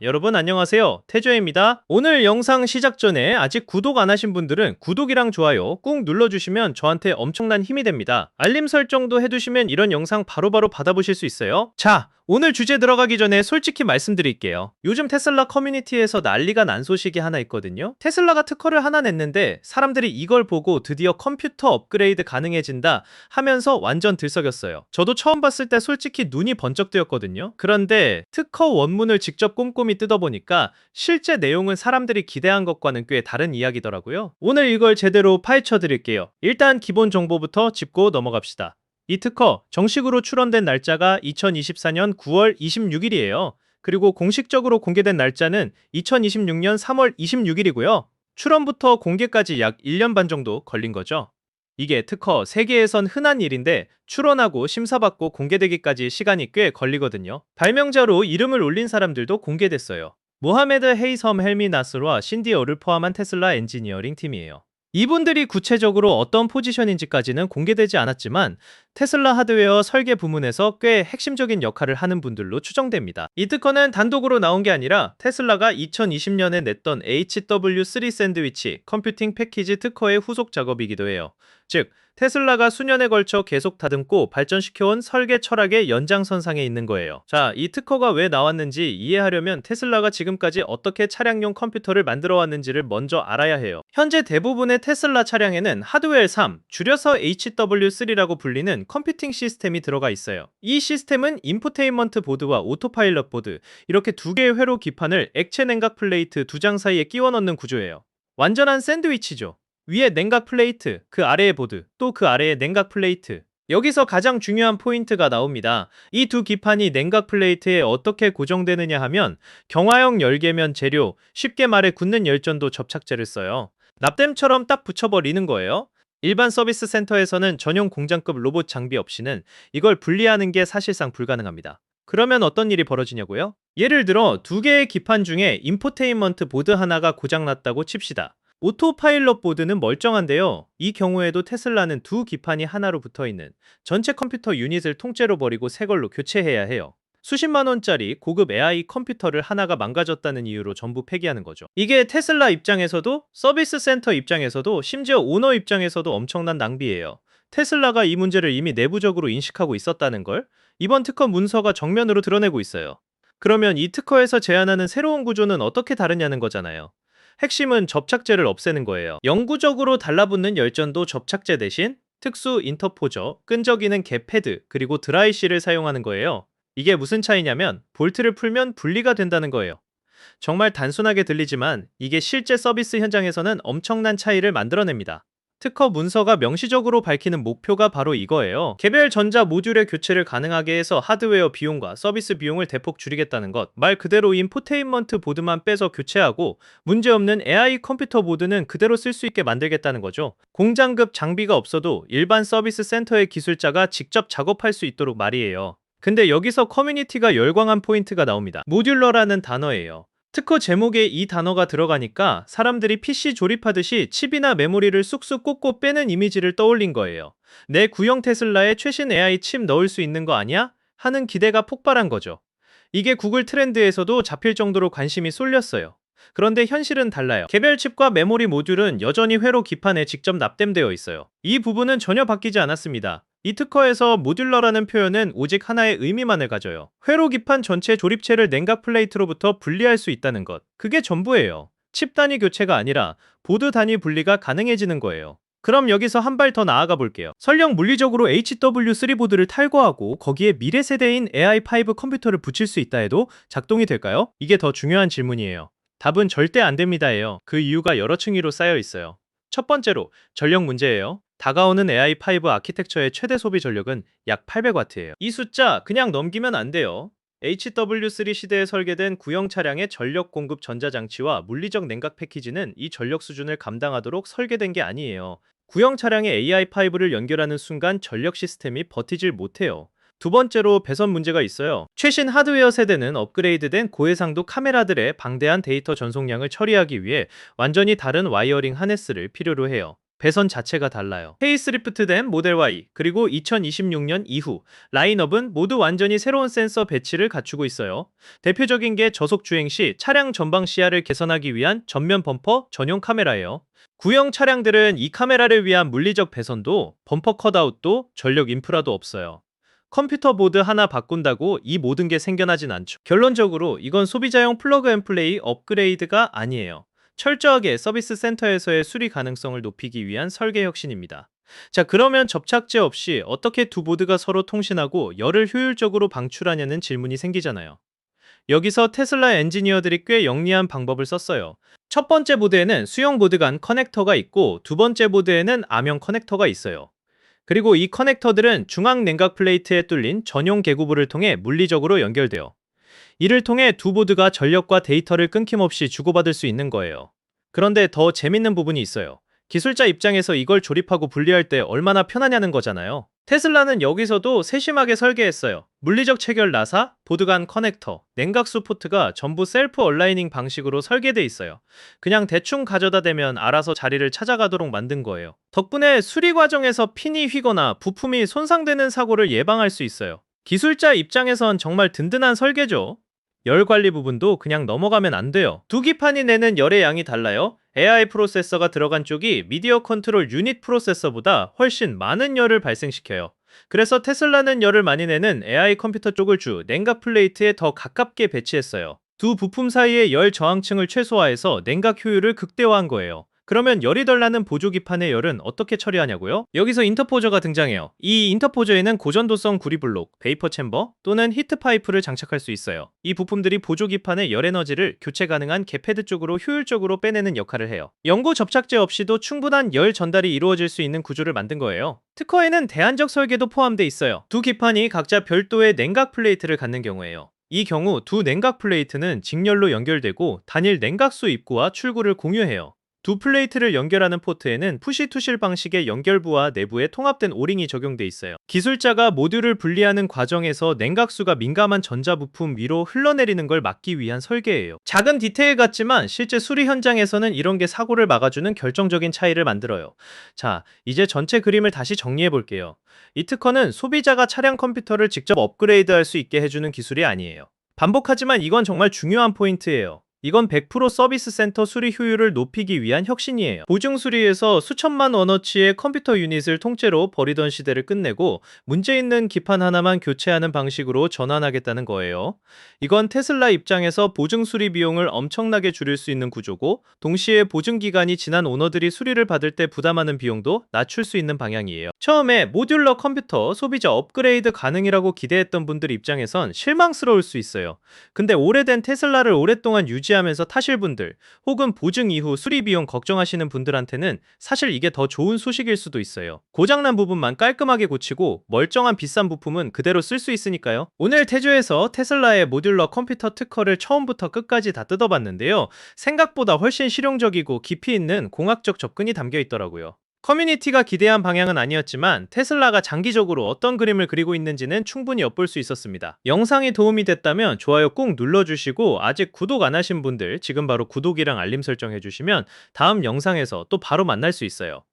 여러분 안녕하세요. 태조입니다. 오늘 영상 시작 전에 아직 구독 안 하신 분들은 구독이랑 좋아요 꾹 눌러주시면 저한테 엄청난 힘이 됩니다. 알림 설정도 해두시면 이런 영상 바로바로 받아보실 수 있어요. 자, 오늘 주제 들어가기 전에 솔직히 말씀드릴게요. 요즘 테슬라 커뮤니티에서 난리가 난 소식이 하나 있거든요. 테슬라가 특허를 하나 냈는데 사람들이 이걸 보고 드디어 컴퓨터 업그레이드 가능해진다 하면서 완전 들썩였어요. 저도 처음 봤을 때 솔직히 눈이 번쩍 뜨였거든요. 그런데 특허 원문을 직접 꼼꼼히 뜯어보니까 실제 내용은 사람들이 기대한 것과는 꽤 다른 이야기더라고요. 오늘 이걸 제대로 파헤쳐 드릴게요. 일단 기본 정보부터 짚고 넘어갑시다. 이 특허 정식으로 출원된 날짜가 2024년 9월 26일이에요. 그리고 공식적으로 공개된 날짜는 2026년 3월 26일이고요. 출원부터 공개까지 약 1년 반 정도 걸린 거죠. 이게 특허 세계에선 흔한 일인데 출원하고 심사받고 공개되기까지 시간이 꽤 걸리거든요. 발명자로 이름을 올린 사람들도 공개됐어요. 모하메드 헤이섬 헬미 나스르와 신디어를 포함한 테슬라 엔지니어링 팀이에요. 이분들이 구체적으로 어떤 포지션인지까지는 공개되지 않았지만 테슬라 하드웨어 설계 부문에서 꽤 핵심적인 역할을 하는 분들로 추정됩니다. 이 특허는 단독으로 나온 게 아니라 테슬라가 2020년에 냈던 HW3 샌드위치 컴퓨팅 패키지 특허의 후속 작업이기도 해요. 즉, 테슬라가 수년에 걸쳐 계속 다듬고 발전시켜온 설계 철학의 연장선상에 있는 거예요. 자, 이 특허가 왜 나왔는지 이해하려면 테슬라가 지금까지 어떻게 차량용 컴퓨터를 만들어 왔는지를 먼저 알아야 해요. 현재 대부분의 테슬라 차량에는 하드웰 3, 줄여서 HW3라고 불리는 컴퓨팅 시스템이 들어가 있어요. 이 시스템은 인포테인먼트 보드와 오토파일럿 보드, 이렇게 두 개의 회로 기판을 액체 냉각 플레이트 두 장 사이에 끼워 넣는 구조예요. 완전한 샌드위치죠. 위에 냉각 플레이트, 그 아래에 보드, 또 그 아래에 냉각 플레이트. 여기서 가장 중요한 포인트가 나옵니다. 이 두 기판이 냉각 플레이트에 어떻게 고정되느냐 하면 경화형 열계면 재료, 쉽게 말해 굳는 열전도 접착제를 써요. 납땜처럼 딱 붙여버리는 거예요. 일반 서비스 센터에서는 전용 공장급 로봇 장비 없이는 이걸 분리하는 게 사실상 불가능합니다. 그러면 어떤 일이 벌어지냐고요? 예를 들어 두 개의 기판 중에 인포테인먼트 보드 하나가 고장났다고 칩시다. 오토파일럿 보드는 멀쩡한데요. 이 경우에도 테슬라는 두 기판이 하나로 붙어있는 전체 컴퓨터 유닛을 통째로 버리고 새 걸로 교체해야 해요. 수십만 원짜리 고급 AI 컴퓨터를 하나가 망가졌다는 이유로 전부 폐기하는 거죠. 이게 테슬라 입장에서도 서비스 센터 입장에서도 심지어 오너 입장에서도 엄청난 낭비예요. 테슬라가 이 문제를 이미 내부적으로 인식하고 있었다는 걸 이번 특허 문서가 정면으로 드러내고 있어요. 그러면 이 특허에서 제안하는 새로운 구조는 어떻게 다르냐는 거잖아요. 핵심은 접착제를 없애는 거예요. 영구적으로 달라붙는 열전도 접착제 대신 특수 인터포저, 끈적이는 개 패드, 그리고 드라이실을 사용하는 거예요. 이게 무슨 차이냐면 볼트를 풀면 분리가 된다는 거예요. 정말 단순하게 들리지만 이게 실제 서비스 현장에서는 엄청난 차이를 만들어냅니다. 특허 문서가 명시적으로 밝히는 목표가 바로 이거예요. 개별 전자 모듈의 교체를 가능하게 해서 하드웨어 비용과 서비스 비용을 대폭 줄이겠다는 것. 말 그대로 인포테인먼트 보드만 빼서 교체하고 문제없는 AI 컴퓨터 보드는 그대로 쓸 수 있게 만들겠다는 거죠. 공장급 장비가 없어도 일반 서비스 센터의 기술자가 직접 작업할 수 있도록 말이에요. 근데 여기서 커뮤니티가 열광한 포인트가 나옵니다. 모듈러라는 단어예요. 특허 제목에 이 단어가 들어가니까 사람들이 PC 조립하듯이 칩이나 메모리를 쑥쑥 꽂고 빼는 이미지를 떠올린 거예요. 내 구형 테슬라에 최신 AI 칩 넣을 수 있는 거 아니야? 하는 기대가 폭발한 거죠. 이게 구글 트렌드에서도 잡힐 정도로 관심이 쏠렸어요. 그런데 현실은 달라요. 개별 칩과 메모리 모듈은 여전히 회로 기판에 직접 납땜되어 있어요. 이 부분은 전혀 바뀌지 않았습니다. 이 특허에서 모듈러라는 표현은 오직 하나의 의미만을 가져요. 회로 기판 전체 조립체를 냉각 플레이트로부터 분리할 수 있다는 것. 그게 전부예요. 칩 단위 교체가 아니라 보드 단위 분리가 가능해지는 거예요. 그럼 여기서 한 발 더 나아가 볼게요. 설령 물리적으로 HW3 보드를 탈거하고 거기에 미래 세대인 AI5 컴퓨터를 붙일 수 있다 해도 작동이 될까요? 이게 더 중요한 질문이에요. 답은 절대 안 됩니다예요. 그 이유가 여러 층위로 쌓여 있어요. 첫 번째로 전력 문제예요. 다가오는 AI5 아키텍처의 최대 소비 전력은 약 800W예요. 이 숫자 그냥 넘기면 안 돼요. HW3 시대에 설계된 구형 차량의 전력 공급 전자장치와 물리적 냉각 패키지는 이 전력 수준을 감당하도록 설계된 게 아니에요. 구형 차량에 AI5를 연결하는 순간 전력 시스템이 버티질 못해요. 두 번째로 배선 문제가 있어요. 최신 하드웨어 세대는 업그레이드된 고해상도 카메라들의 방대한 데이터 전송량을 처리하기 위해 완전히 다른 와이어링 하네스를 필요로 해요. 배선 자체가 달라요. 페이스리프트된 모델 Y 그리고 2026년 이후 라인업은 모두 완전히 새로운 센서 배치를 갖추고 있어요. 대표적인 게 저속 주행 시 차량 전방 시야를 개선하기 위한 전면 범퍼 전용 카메라예요. 구형 차량들은 이 카메라를 위한 물리적 배선도 범퍼 컷아웃도 전력 인프라도 없어요. 컴퓨터 보드 하나 바꾼다고 이 모든 게 생겨나진 않죠. 결론적으로 이건 소비자용 플러그 앤 플레이 업그레이드가 아니에요. 철저하게 서비스 센터에서의 수리 가능성을 높이기 위한 설계 혁신입니다. 자, 그러면 접착제 없이 어떻게 두 보드가 서로 통신하고 열을 효율적으로 방출하냐는 질문이 생기잖아요. 여기서 테슬라 엔지니어들이 꽤 영리한 방법을 썼어요. 첫 번째 보드에는 수용 보드 간 커넥터가 있고 두 번째 보드에는 암형 커넥터가 있어요. 그리고 이 커넥터들은 중앙 냉각 플레이트에 뚫린 전용 개구부를 통해 물리적으로 연결돼요. 이를 통해 두 보드가 전력과 데이터를 끊김없이 주고받을 수 있는 거예요. 그런데 더 재밌는 부분이 있어요. 기술자 입장에서 이걸 조립하고 분리할 때 얼마나 편하냐는 거잖아요. 테슬라는 여기서도 세심하게 설계했어요. 물리적 체결 나사, 보드 간 커넥터, 냉각수 포트가 전부 셀프 얼라이닝 방식으로 설계돼 있어요. 그냥 대충 가져다 대면 알아서 자리를 찾아가도록 만든 거예요. 덕분에 수리 과정에서 핀이 휘거나 부품이 손상되는 사고를 예방할 수 있어요. 기술자 입장에선 정말 든든한 설계죠. 열 관리 부분도 그냥 넘어가면 안 돼요. 두 기판이 내는 열의 양이 달라요. AI 프로세서가 들어간 쪽이 미디어 컨트롤 유닛 프로세서보다 훨씬 많은 열을 발생시켜요. 그래서 테슬라는 열을 많이 내는 AI 컴퓨터 쪽을 주 냉각 플레이트에 더 가깝게 배치했어요. 두 부품 사이의 열 저항층을 최소화해서 냉각 효율을 극대화한 거예요. 그러면 열이 덜 나는 보조 기판의 열은 어떻게 처리하냐고요? 여기서 인터포저가 등장해요. 이 인터포저에는 고전도성 구리블록, 베이퍼 챔버 또는 히트 파이프를 장착할 수 있어요. 이 부품들이 보조 기판의 열 에너지를 교체 가능한 개패드 쪽으로 효율적으로 빼내는 역할을 해요. 연고 접착제 없이도 충분한 열 전달이 이루어질 수 있는 구조를 만든 거예요. 특허에는 대안적 설계도 포함돼 있어요. 두 기판이 각자 별도의 냉각 플레이트를 갖는 경우에요. 이 경우 두 냉각 플레이트는 직렬로 연결되고 단일 냉각수 입구와 출구를 공유해요. 두 플레이트를 연결하는 포트에는 푸시투실 방식의 연결부와 내부에 통합된 오링이 적용돼 있어요. 기술자가 모듈을 분리하는 과정에서 냉각수가 민감한 전자부품 위로 흘러내리는 걸 막기 위한 설계예요. 작은 디테일 같지만 실제 수리 현장에서는 이런 게 사고를 막아주는 결정적인 차이를 만들어요. 자, 이제 전체 그림을 다시 정리해 볼게요. 이 특허는 소비자가 차량 컴퓨터를 직접 업그레이드할 수 있게 해주는 기술이 아니에요. 반복하지만 이건 정말 중요한 포인트예요. 이건 100% 서비스 센터 수리 효율을 높이기 위한 혁신이에요. 보증 수리에서 수천만 원어치의 컴퓨터 유닛을 통째로 버리던 시대를 끝내고 문제 있는 기판 하나만 교체하는 방식으로 전환하겠다는 거예요. 이건 테슬라 입장에서 보증 수리 비용을 엄청나게 줄일 수 있는 구조고 동시에 보증 기간이 지난 오너들이 수리를 받을 때 부담하는 비용도 낮출 수 있는 방향이에요. 처음에 모듈러 컴퓨터 소비자 업그레이드 가능이라고 기대했던 분들 입장에선 실망스러울 수 있어요. 근데 오래된 테슬라를 오랫동안 유지하면서 타실 분들 혹은 보증 이후 수리 비용 걱정하시는 분들한테는 사실 이게 더 좋은 소식일 수도 있어요. 고장난 부분만 깔끔하게 고치고 멀쩡한 비싼 부품은 그대로 쓸 수 있으니까요. 오늘 태조에서 테슬라의 모듈러 컴퓨터 특허를 처음부터 끝까지 다 뜯어봤는데요. 생각보다 훨씬 실용적이고 깊이 있는 공학적 접근이 담겨 있더라고요. 커뮤니티가 기대한 방향은 아니었지만 테슬라가 장기적으로 어떤 그림을 그리고 있는지는 충분히 엿볼 수 있었습니다. 영상이 도움이 됐다면 좋아요 꼭 눌러주시고 아직 구독 안 하신 분들 지금 바로 구독이랑 알림 설정 해주시면 다음 영상에서 또 바로 만날 수 있어요.